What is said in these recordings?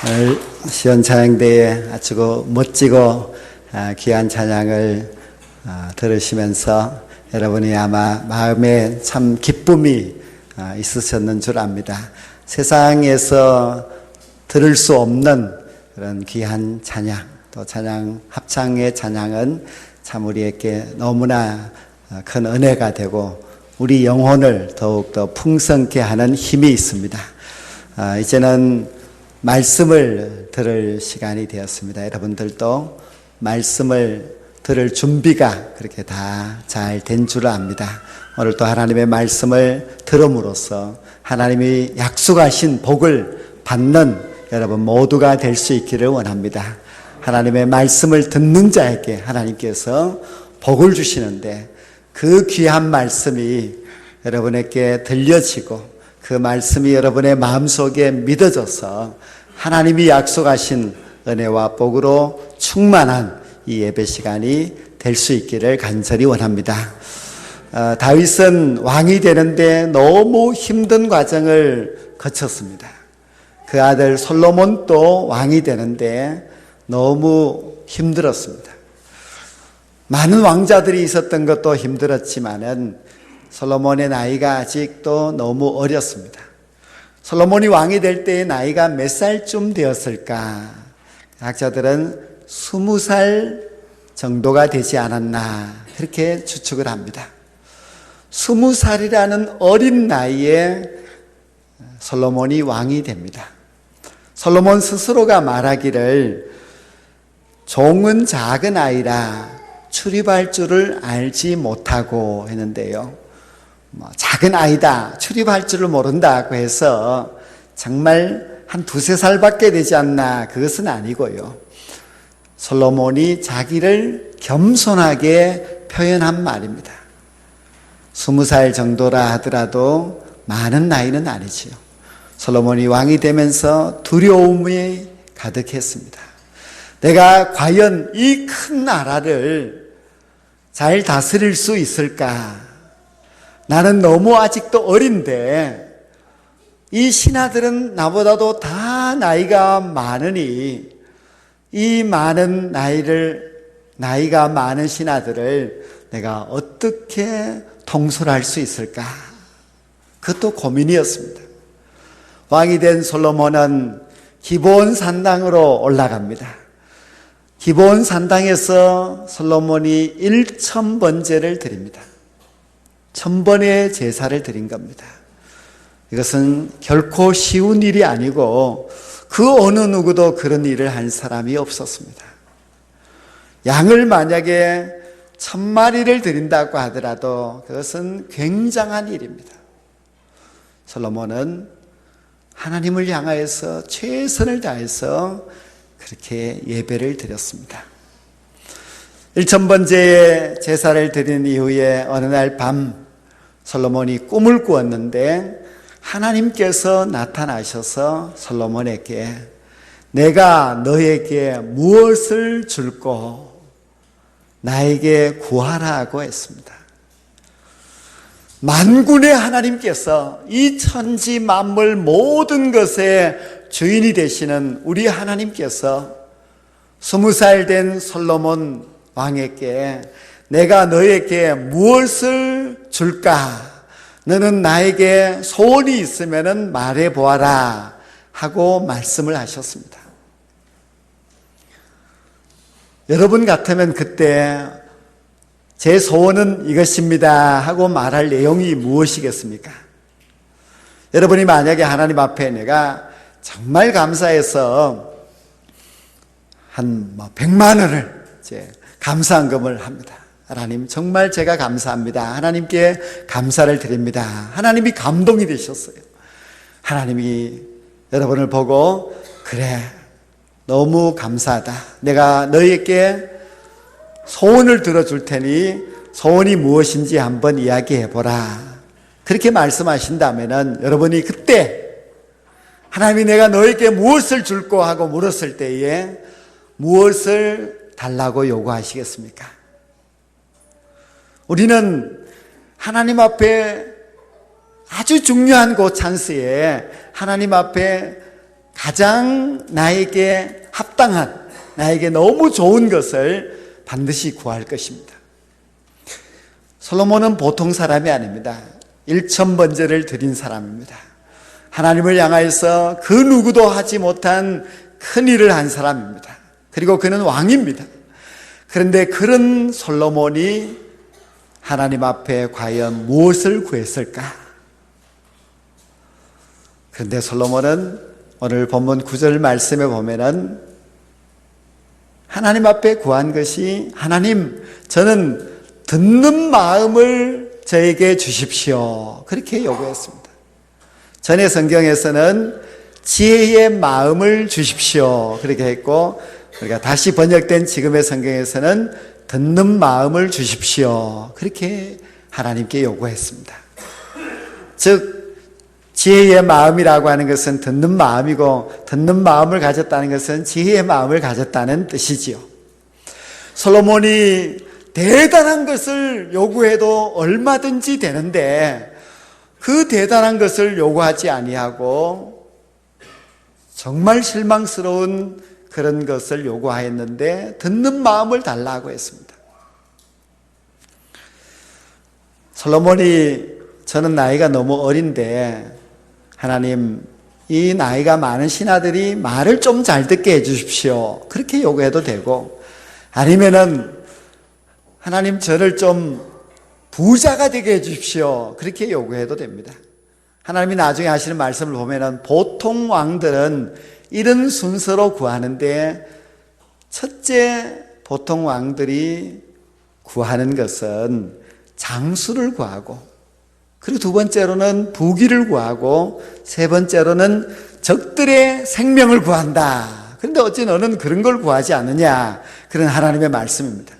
오늘 시원찬양대에 아주 멋지고 귀한 찬양을 들으시면서 여러분이 아마 마음에 참 기쁨이 있으셨는 줄 압니다. 세상에서 들을 수 없는 그런 귀한 찬양, 또 찬양 합창의 찬양은 참 우리에게 너무나 큰 은혜가 되고 우리 영혼을 더욱더 풍성케 하는 힘이 있습니다. 이제는 말씀을 들을 시간이 되었습니다. 여러분들도 말씀을 들을 준비가 그렇게 다 잘 된 줄 압니다. 오늘 또 하나님의 말씀을 들음으로써 하나님이 약속하신 복을 받는 여러분 모두가 될 수 있기를 원합니다. 하나님의 말씀을 듣는 자에게 하나님께서 복을 주시는데 그 귀한 말씀이 여러분에게 들려지고 그 말씀이 여러분의 마음속에 믿어져서 하나님이 약속하신 은혜와 복으로 충만한 이 예배 시간이 될 수 있기를 간절히 원합니다. 다윗은 왕이 되는데 너무 힘든 과정을 거쳤습니다. 그 아들 솔로몬도 왕이 되는데 너무 힘들었습니다. 많은 왕자들이 있었던 것도 힘들었지만은 솔로몬의 나이가 아직도 너무 어렸습니다. 솔로몬이 왕이 될 때의 나이가 몇 살쯤 되었을까? 학자들은 20살 정도가 되지 않았나 그렇게 추측을 합니다. 20살이라는 어린 나이에 솔로몬이 왕이 됩니다. 솔로몬 스스로가 말하기를 종은 작은 아이라 출입할 줄을 알지 못하고 했는데요. 작은 아이다, 출입할 줄을 모른다고 해서 정말 한 2~3살밖에 되지 않나 그것은 아니고요. 솔로몬이 자기를 겸손하게 표현한 말입니다. 20살 정도라 하더라도 많은 나이는 아니지요. 솔로몬이 왕이 되면서 두려움이 가득했습니다. 내가 과연 이 큰 나라를 잘 다스릴 수 있을까? 나는 너무 아직도 어린데 이 신하들은 나보다도 다 나이가 많으니 이 많은 나이가 많은 신하들을 내가 어떻게 통솔할 수 있을까? 그것도 고민이었습니다. 왕이 된 솔로몬은 기브온 산당으로 올라갑니다. 기브온 산당에서 솔로몬이 1000번제를 드립니다. 1000번의 제사를 드린 겁니다. 이것은 결코 쉬운 일이 아니고 그 어느 누구도 그런 일을 한 사람이 없었습니다. 양을 만약에 1000마리를 드린다고 하더라도 그것은 굉장한 일입니다. 솔로몬은 하나님을 향하여서 최선을 다해서 그렇게 예배를 드렸습니다. 1000번째의 제사를 드린 이후에 어느 날 밤 솔로몬이 꿈을 꾸었는데 하나님께서 나타나셔서 솔로몬에게 내가 너에게 무엇을 줄고 나에게 구하라고 했습니다. 만군의 하나님께서 이 천지 만물 모든 것의 주인이 되시는 우리 하나님께서 20살 된 솔로몬 왕에게 내가 너에게 무엇을 줄까? 너는 나에게 소원이 있으면 말해보아라 하고 말씀을 하셨습니다. 여러분 같으면 그때 제 소원은 이것입니다 하고 말할 내용이 무엇이겠습니까? 여러분이 만약에 하나님 앞에 내가 정말 감사해서 한 100만 원을 감사한금을 합니다. 하나님 정말 제가 감사합니다. 하나님께 감사를 드립니다. 하나님이 감동이 되셨어요. 하나님이 여러분을 보고 그래 너무 감사하다. 내가 너에게 소원을 들어줄 테니 소원이 무엇인지 한번 이야기해보라. 그렇게 말씀하신다면 여러분이 그때 하나님이 내가 너에게 무엇을 줄고 하고 물었을 때에 무엇을 달라고 요구하시겠습니까? 우리는 하나님 앞에 아주 중요한 그 찬스에 하나님 앞에 가장 나에게 합당한, 나에게 너무 좋은 것을 반드시 구할 것입니다. 솔로몬은 보통 사람이 아닙니다. 일천번제를 드린 사람입니다. 하나님을 향하여서 그 누구도 하지 못한 큰 일을 한 사람입니다. 그리고 그는 왕입니다. 그런데 그런 솔로몬이 하나님 앞에 과연 무엇을 구했을까? 그런데 솔로몬은 오늘 본문 9절 말씀에 보면은 하나님 앞에 구한 것이, 하나님, 저는 듣는 마음을 저에게 주십시오, 그렇게 요구했습니다. 전에 성경에서는 지혜의 마음을 주십시오, 그렇게 했고, 우리가 다시 번역된 지금의 성경에서는 듣는 마음을 주십시오, 그렇게 하나님께 요구했습니다. 즉 지혜의 마음이라고 하는 것은 듣는 마음이고, 듣는 마음을 가졌다는 것은 지혜의 마음을 가졌다는 뜻이지요. 솔로몬이 대단한 것을 요구해도 얼마든지 되는데 그 대단한 것을 요구하지 아니하고 정말 실망스러운 그런 것을 요구하였는데 듣는 마음을 달라고 했습니다. 솔로몬이, 저는 나이가 너무 어린데 하나님, 이 나이가 많은 신하들이 말을 좀 잘 듣게 해주십시오, 그렇게 요구해도 되고, 아니면은 하나님, 저를 좀 부자가 되게 해주십시오, 그렇게 요구해도 됩니다. 하나님이 나중에 하시는 말씀을 보면은 보통 왕들은 이런 순서로 구하는데, 첫째, 보통 왕들이 구하는 것은 장수를 구하고, 그리고 두 번째로는 부귀를 구하고, 세 번째로는 적들의 생명을 구한다. 그런데 어찌 너는 그런 걸 구하지 않느냐, 그런 하나님의 말씀입니다.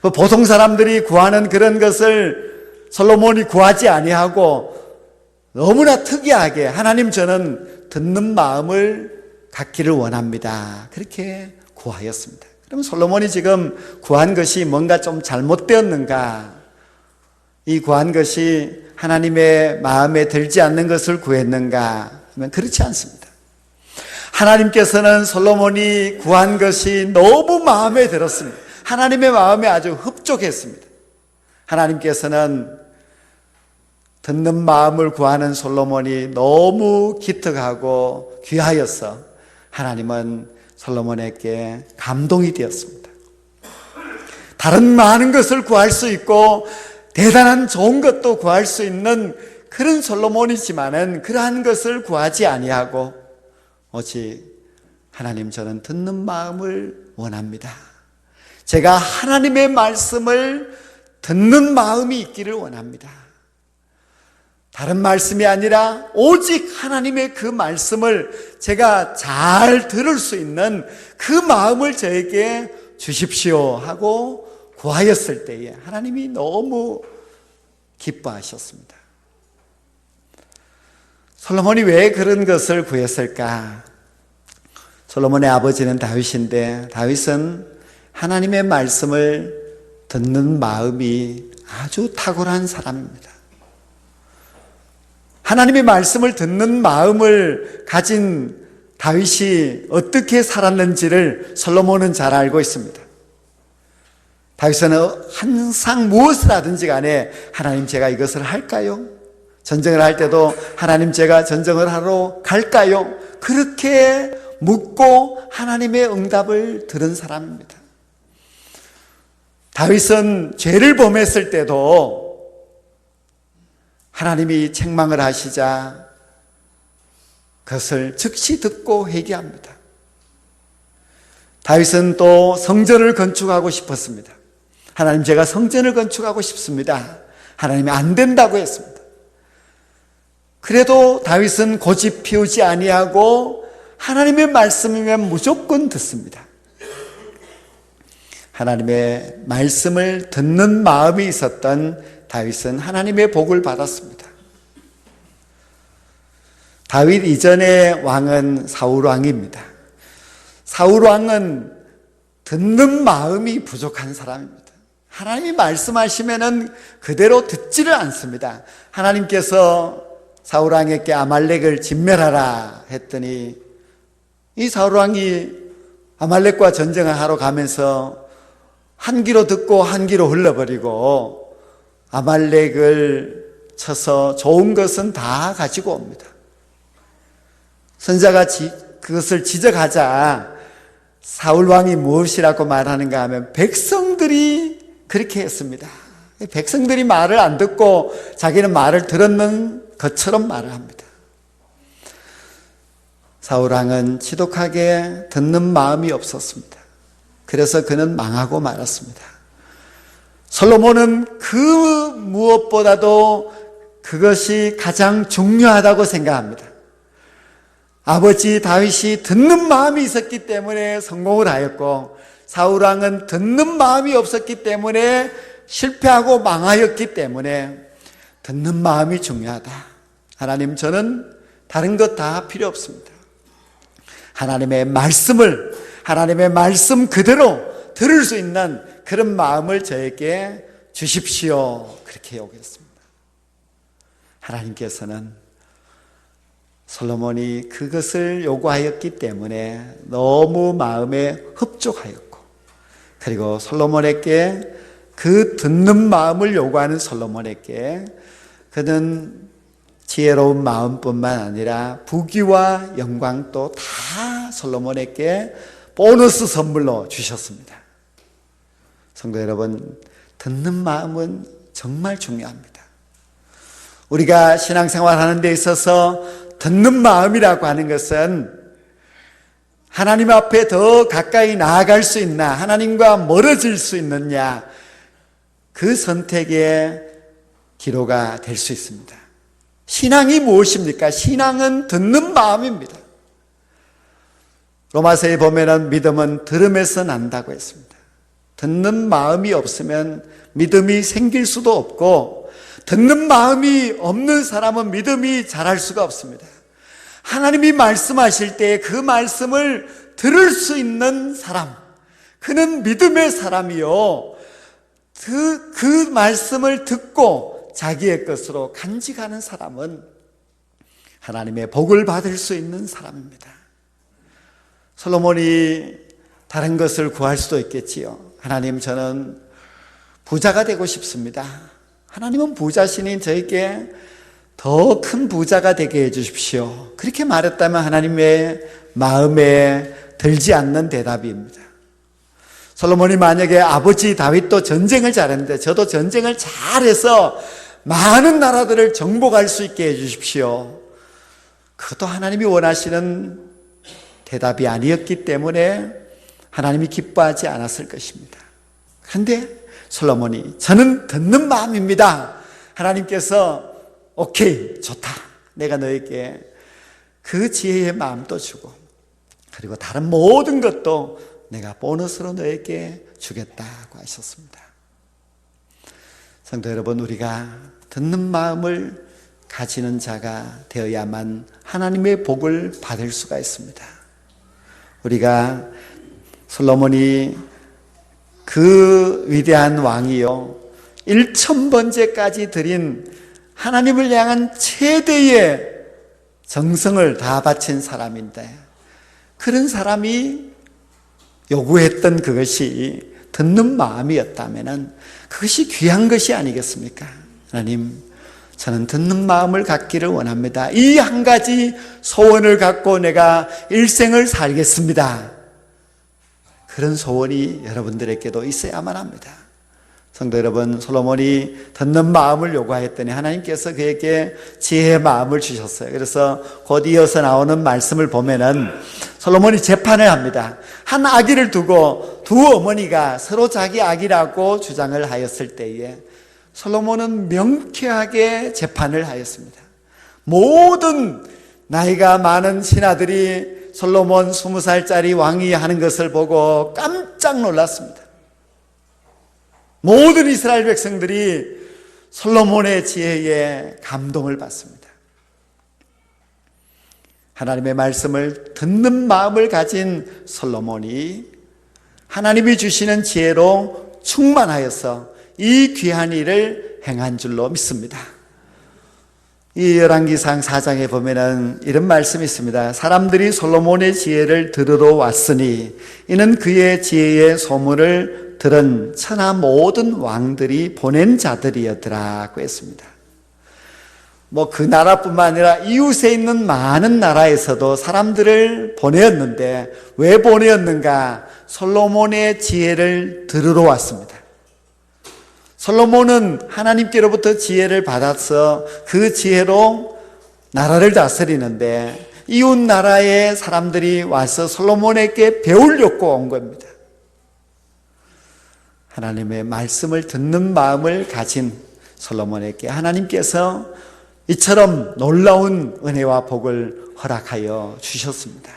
보통 사람들이 구하는 그런 것을 솔로몬이 구하지 아니하고 너무나 특이하게, 하나님, 저는 듣는 마음을 갖기를 원합니다, 그렇게 구하였습니다. 그럼 솔로몬이 지금 구한 것이 뭔가 좀 잘못되었는가? 이 구한 것이 하나님의 마음에 들지 않는 것을 구했는가 하면 그렇지 않습니다. 하나님께서는 솔로몬이 구한 것이 너무 마음에 들었습니다. 하나님의 마음에 아주 흡족했습니다. 하나님께서는 듣는 마음을 구하는 솔로몬이 너무 기특하고 귀하여서 하나님은 솔로몬에게 감동이 되었습니다. 다른 많은 것을 구할 수 있고 대단한 좋은 것도 구할 수 있는 그런 솔로몬이지만은 그러한 것을 구하지 아니하고 오직 하나님, 저는 듣는 마음을 원합니다. 제가 하나님의 말씀을 듣는 마음이 있기를 원합니다. 다른 말씀이 아니라 오직 하나님의 그 말씀을 제가 잘 들을 수 있는 그 마음을 저에게 주십시오 하고 구하였을 때에 하나님이 너무 기뻐하셨습니다. 솔로몬이 왜 그런 것을 구했을까? 솔로몬의 아버지는 다윗인데 다윗은 하나님의 말씀을 듣는 마음이 아주 탁월한 사람입니다. 하나님의 말씀을 듣는 마음을 가진 다윗이 어떻게 살았는지를 솔로몬은 잘 알고 있습니다. 다윗은 항상 무엇을 하든지 간에 하나님, 제가 이것을 할까요? 전쟁을 할 때도 하나님, 제가 전쟁을 하러 갈까요? 그렇게 묻고 하나님의 응답을 들은 사람입니다. 다윗은 죄를 범했을 때도 하나님이 책망을 하시자 그것을 즉시 듣고 회개합니다. 다윗은 또 성전을 건축하고 싶었습니다. 하나님, 제가 성전을 건축하고 싶습니다. 하나님이 안 된다고 했습니다. 그래도 다윗은 고집 피우지 아니하고 하나님의 말씀이면 무조건 듣습니다. 하나님의 말씀을 듣는 마음이 있었던 다윗은 하나님의 복을 받았습니다. 다윗 이전의 왕은 사울 왕입니다. 사울 왕은 듣는 마음이 부족한 사람입니다. 하나님이 말씀하시면은 그대로 듣지를 않습니다. 하나님께서 사울 왕에게 아말렉을 진멸하라 했더니 이 사울 왕이 아말렉과 전쟁을 하러 가면서 한 귀로 듣고 한 귀로 흘러버리고 아말렉을 쳐서 좋은 것은 다 가지고 옵니다. 선자가 그것을 지적하자 사울 왕이 무엇이라고 말하는가 하면 백성들이 그렇게 했습니다. 백성들이 말을 안 듣고 자기는 말을 들었는 것처럼 말을 합니다. 사울 왕은 지독하게 듣는 마음이 없었습니다. 그래서 그는 망하고 말았습니다. 솔로몬은 그 무엇보다도 그것이 가장 중요하다고 생각합니다. 아버지 다윗이 듣는 마음이 있었기 때문에 성공을 하였고 사울 왕은 듣는 마음이 없었기 때문에 실패하고 망하였기 때문에 듣는 마음이 중요하다. 하나님, 저는 다른 것 다 필요 없습니다. 하나님의 말씀 그대로 들을 수 있는 그런 마음을 저에게 주십시오. 그렇게 요구했습니다. 하나님께서는 솔로몬이 그것을 요구하였기 때문에 너무 마음에 흡족하였고, 그리고 솔로몬에게 그 듣는 마음을 요구하는 솔로몬에게 그는 지혜로운 마음뿐만 아니라 부귀와 영광도 다 솔로몬에게 보너스 선물로 주셨습니다. 성도 여러분, 듣는 마음은 정말 중요합니다. 우리가 신앙생활 하는 데 있어서 듣는 마음이라고 하는 것은 하나님 앞에 더 가까이 나아갈 수 있나, 하나님과 멀어질 수 있느냐, 그 선택의 기로가 될 수 있습니다. 신앙이 무엇입니까? 신앙은 듣는 마음입니다. 로마서에 보면은 믿음은 들음에서 난다고 했습니다. 듣는 마음이 없으면 믿음이 생길 수도 없고, 듣는 마음이 없는 사람은 믿음이 자랄 수가 없습니다. 하나님이 말씀하실 때 그 말씀을 들을 수 있는 사람, 그는 믿음의 사람이요, 그 말씀을 듣고 자기의 것으로 간직하는 사람은 하나님의 복을 받을 수 있는 사람입니다. 솔로몬이 다른 것을 구할 수도 있겠지요. 하나님, 저는 부자가 되고 싶습니다. 하나님은 부자신인 저에게 더 큰 부자가 되게 해주십시오. 그렇게 말했다면 하나님의 마음에 들지 않는 대답입니다. 솔로몬이 만약에 아버지 다윗도 전쟁을 잘했는데 저도 전쟁을 잘해서 많은 나라들을 정복할 수 있게 해주십시오, 그것도 하나님이 원하시는 대답이 아니었기 때문에 하나님이 기뻐하지 않았을 것입니다. 그런데 솔로몬이 저는 듣는 마음입니다. 하나님께서 오케이, 좋다, 내가 너에게 그 지혜의 마음도 주고 그리고 다른 모든 것도 내가 보너스로 너에게 주겠다고 하셨습니다. 성도 여러분, 우리가 듣는 마음을 가지는 자가 되어야만 하나님의 복을 받을 수가 있습니다. 우리가 솔로몬이 그 위대한 왕이요 1000번째까지 드린 하나님을 향한 최대의 정성을 다 바친 사람인데, 그런 사람이 요구했던 그것이 듣는 마음이었다면 그것이 귀한 것이 아니겠습니까? 하나님, 저는 듣는 마음을 갖기를 원합니다. 이 한 가지 소원을 갖고 내가 일생을 살겠습니다. 그런 소원이 여러분들에게도 있어야만 합니다. 성도 여러분, 솔로몬이 듣는 마음을 요구하였더니 하나님께서 그에게 지혜의 마음을 주셨어요. 그래서 곧 이어서 나오는 말씀을 보면은 솔로몬이 재판을 합니다. 한 아기를 두고 두 어머니가 서로 자기 아기라고 주장을 하였을 때에 솔로몬은 명쾌하게 재판을 하였습니다. 모든 나이가 많은 신하들이 솔로몬 20살짜리 왕이 하는 것을 보고 깜짝 놀랐습니다. 모든 이스라엘 백성들이 솔로몬의 지혜에 감동을 받습니다. 하나님의 말씀을 듣는 마음을 가진 솔로몬이 하나님이 주시는 지혜로 충만하여서 이 귀한 일을 행한 줄로 믿습니다. 이 열왕기상 4장에 보면은 이런 말씀이 있습니다. 사람들이 솔로몬의 지혜를 들으러 왔으니 이는 그의 지혜의 소문을 들은 천하 모든 왕들이 보낸 자들이었더라고 했습니다. 그 나라뿐만 아니라 이웃에 있는 많은 나라에서도 사람들을 보내었는데 왜 보내었는가? 솔로몬의 지혜를 들으러 왔습니다. 솔로몬은 하나님께로부터 지혜를 받아서 그 지혜로 나라를 다스리는데 이웃 나라의 사람들이 와서 솔로몬에게 배우려고 온 겁니다. 하나님의 말씀을 듣는 마음을 가진 솔로몬에게 하나님께서 이처럼 놀라운 은혜와 복을 허락하여 주셨습니다.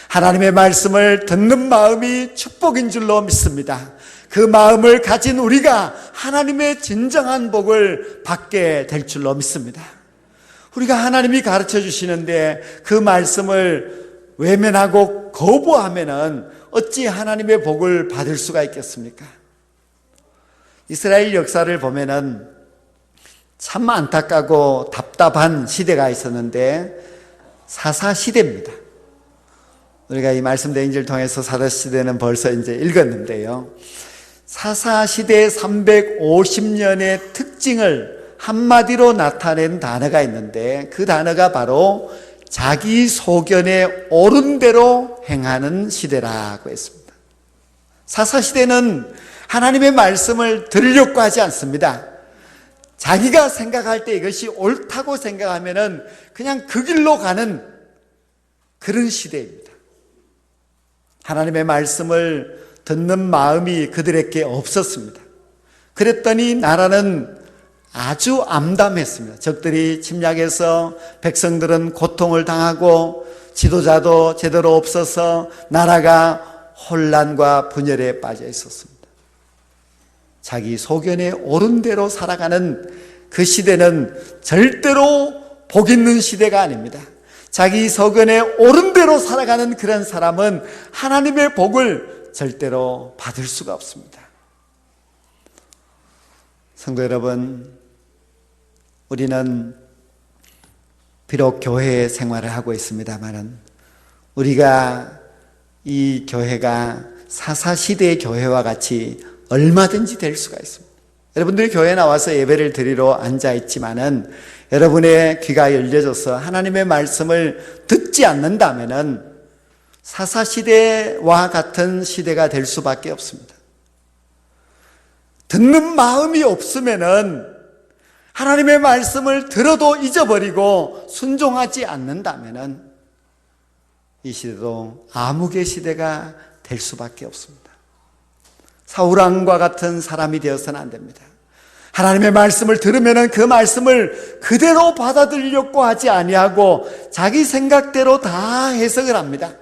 하나님의 말씀을 듣는 마음이 축복인 줄로 믿습니다. 그 마음을 가진 우리가 하나님의 진정한 복을 받게 될 줄로 믿습니다. 우리가 하나님이 가르쳐 주시는데 그 말씀을 외면하고 거부하면은 어찌 하나님의 복을 받을 수가 있겠습니까? 이스라엘 역사를 보면은 참 안타깝고 답답한 시대가 있었는데 사사시대입니다. 우리가 이 말씀드린 인지를 통해서 사사시대는 벌써 이제 읽었는데요. 사사시대 350년의 특징을 한마디로 나타낸 단어가 있는데 그 단어가 바로 자기 소견에 옳은 대로 행하는 시대라고 했습니다. 사사시대는 하나님의 말씀을 들으려고 하지 않습니다. 자기가 생각할 때 이것이 옳다고 생각하면은 그냥 그 길로 가는 그런 시대입니다. 하나님의 말씀을 듣는 마음이 그들에게 없었습니다. 그랬더니 나라는 아주 암담했습니다. 적들이 침략해서 백성들은 고통을 당하고 지도자도 제대로 없어서 나라가 혼란과 분열에 빠져 있었습니다. 자기 소견에 옳은 대로 살아가는 그 시대는 절대로 복 있는 시대가 아닙니다. 자기 소견에 옳은 대로 살아가는 그런 사람은 하나님의 복을 절대로 받을 수가 없습니다. 성도 여러분, 우리는 비록 교회 생활을 하고 있습니다만 우리가 이 교회가 사사시대의 교회와 같이 얼마든지 될 수가 있습니다. 여러분들이 교회에 나와서 예배를 드리러 앉아 있지만은 여러분의 귀가 열려져서 하나님의 말씀을 듣지 않는다면은 사사시대와 같은 시대가 될 수밖에 없습니다. 듣는 마음이 없으면은 하나님의 말씀을 들어도 잊어버리고 순종하지 않는다면은 이 시대도 암흑의 시대가 될 수밖에 없습니다. 사울왕과 같은 사람이 되어서는 안 됩니다. 하나님의 말씀을 들으면은 그 말씀을 그대로 받아들이려고 하지 아니하고 자기 생각대로 다 해석을 합니다.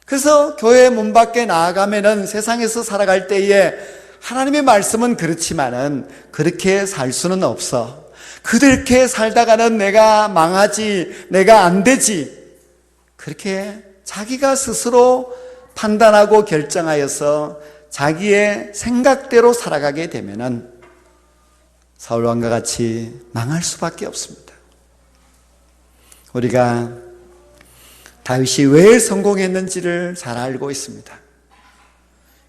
그래서 교회 문 밖에 나아가면은 세상에서 살아갈 때에 하나님의 말씀은 그렇지만은 그렇게 살 수는 없어. 그렇게 살다가는 내가 망하지, 내가 안 되지. 그렇게 자기가 스스로 판단하고 결정하여서 자기의 생각대로 살아가게 되면은 사울왕과 같이 망할 수밖에 없습니다. 우리가 다윗이 왜 성공했는지를 잘 알고 있습니다.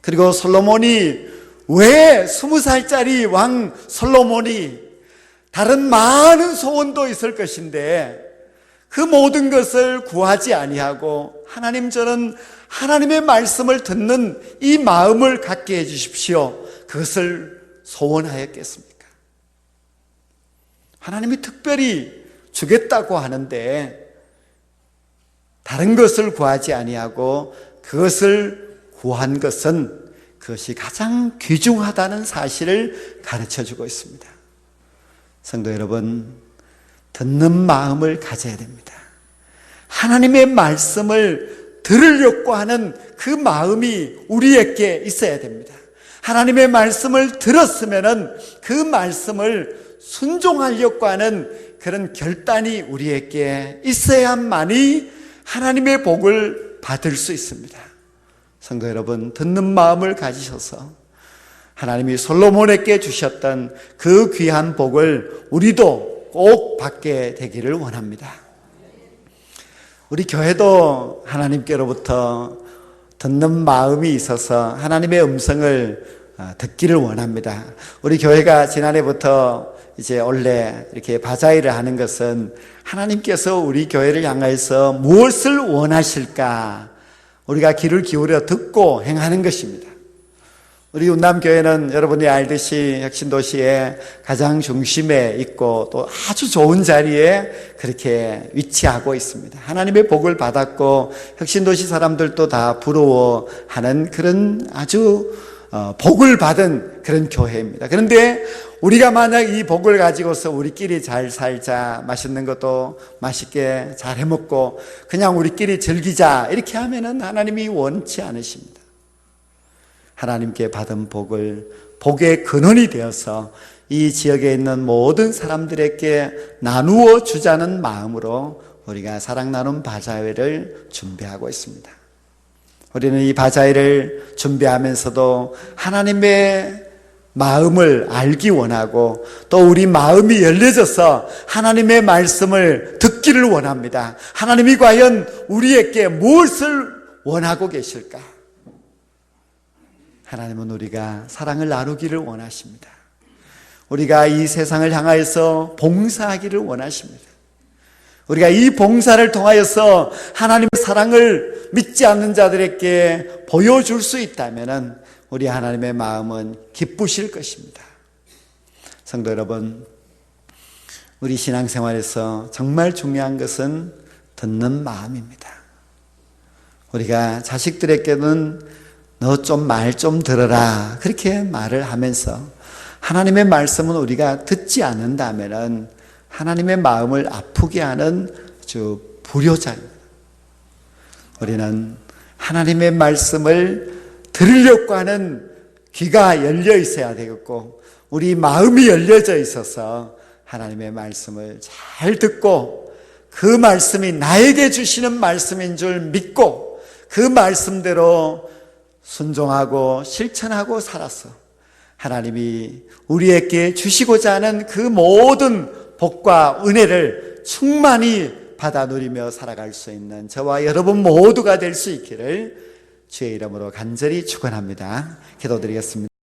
그리고 솔로몬이 왜 20살짜리 왕 솔로몬이 다른 많은 소원도 있을 것인데 그 모든 것을 구하지 아니하고 하나님, 저는 하나님의 말씀을 듣는 이 마음을 갖게 해 주십시오, 그것을 소원하였겠습니까? 하나님이 특별히 주겠다고 하는데 다른 것을 구하지 아니하고 그것을 구한 것은 그것이 가장 귀중하다는 사실을 가르쳐주고 있습니다. 성도 여러분, 듣는 마음을 가져야 됩니다. 하나님의 말씀을 들으려고 하는 그 마음이 우리에게 있어야 됩니다. 하나님의 말씀을 들었으면은 그 말씀을 순종하려고 하는 그런 결단이 우리에게 있어야만이 하나님의 복을 받을 수 있습니다. 성도 여러분, 듣는 마음을 가지셔서 하나님이 솔로몬에게 주셨던 그 귀한 복을 우리도 꼭 받게 되기를 원합니다. 우리 교회도 하나님께로부터 듣는 마음이 있어서 하나님의 음성을 듣기를 원합니다. 우리 교회가 지난해부터 이제 원래 이렇게 바자회를 하는 것은 하나님께서 우리 교회를 향해서 무엇을 원하실까 우리가 귀를 기울여 듣고 행하는 것입니다. 우리 운남교회는 여러분이 알듯이 혁신도시의 가장 중심에 있고 또 아주 좋은 자리에 그렇게 위치하고 있습니다. 하나님의 복을 받았고 혁신도시 사람들도 다 부러워하는 그런 아주 복을 받은 그런 교회입니다. 그런데 우리가 만약 이 복을 가지고서 우리끼리 잘 살자, 맛있는 것도 맛있게 잘 해먹고 그냥 우리끼리 즐기자 이렇게 하면은 하나님이 원치 않으십니다. 하나님께 받은 복을 복의 근원이 되어서 이 지역에 있는 모든 사람들에게 나누어 주자는 마음으로 우리가 사랑 나눔 바자회를 준비하고 있습니다. 우리는 이 바자회를 준비하면서도 하나님의 마음을 알기 원하고 또 우리 마음이 열려져서 하나님의 말씀을 듣기를 원합니다. 하나님이 과연 우리에게 무엇을 원하고 계실까? 하나님은 우리가 사랑을 나누기를 원하십니다. 우리가 이 세상을 향하여서 봉사하기를 원하십니다. 우리가 이 봉사를 통하여서 하나님의 사랑을 믿지 않는 자들에게 보여줄 수 있다면 우리 하나님의 마음은 기쁘실 것입니다. 성도 여러분, 우리 신앙생활에서 정말 중요한 것은 듣는 마음입니다. 우리가 자식들에게는 너 좀 말 좀 들어라 그렇게 말을 하면서 하나님의 말씀은 우리가 듣지 않는다면 하나님의 마음을 아프게 하는 아주 불효자입니다. 우리는 하나님의 말씀을 들으려고 하는 귀가 열려 있어야 되겠고 우리 마음이 열려져 있어서 하나님의 말씀을 잘 듣고 그 말씀이 나에게 주시는 말씀인 줄 믿고 그 말씀대로 순종하고 실천하고 살아서 하나님이 우리에게 주시고자 하는 그 모든 복과 은혜를 충만히 받아 누리며 살아갈 수 있는 저와 여러분 모두가 될 수 있기를 주의 이름으로 간절히 축원합니다. 기도드리겠습니다.